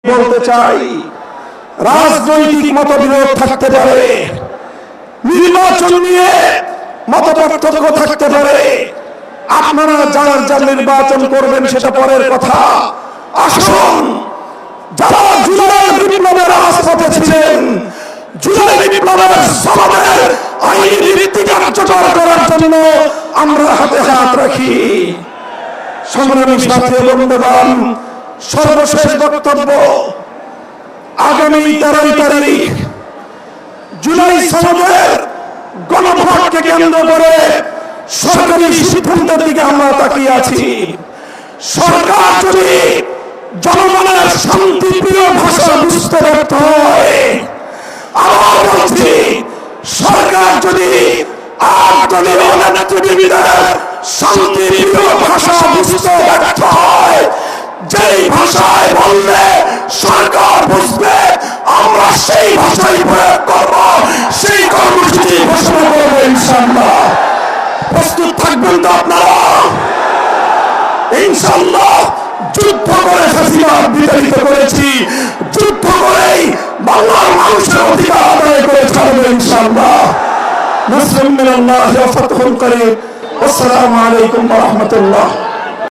বলতে চাই, রাজনৈতিক মতবিরোধ থাকতে পারে, নির্বাচন নিয়ে মতপার্থক্য থাকতে পারে, আপনারা যার যার নির্বাচন করবেন সেটা পরের কথা। আসুন, যারা জুলাই বিপ্লবের রাজপথে ছিলেন, জুলাই বিপ্লবের সমাবের আইনি ভিত্তি কার্যকর করার জন্য আমরা হাতে হাত রাখি। সংগ্রামী সাথী বন্ধুগণ, সর্বশেষ বক্তব্য, আগামী 13 তারিখ জুলাই সনদের গণভোটকে কেন্দ্র করে সরকারি সিদ্ধান্তের দিকে আমরা তাকিয়ে আছি। সরকার যদি জনগণের শান্তিপ্রিয় ভাষা বুঝতে ব্যর্থ হয়, আবার বলছি, সরকার যদি দলীয় নেতৃবৃন্দের শান্তিপ্রিয় ভাষা বুঝতে ব্যর্থ হয়, যেই ভাষায় বললে সরকার বুঝবে, আমরা সেই ভাষাই প্রয়োগ করব, সেই কর্মসূচি ঘোষণা করব ইনশাআল্লাহ। প্রস্তুত থাকবেন তো আপনারা? ইনশাআল্লাহ যুদ্ধ করে হাসিনা বিতাড়িত করেছি, যুদ্ধ করেই বাংলার মানুষের অধিকার আদায় করে ছাড়বো ইনশাআল্লাহ। নাসরুম মিনাল্লাহি ওয়া ফাতহুন করিম। আসসালামু আলাইকুম ওয়া রাহমাতুল্লাহ।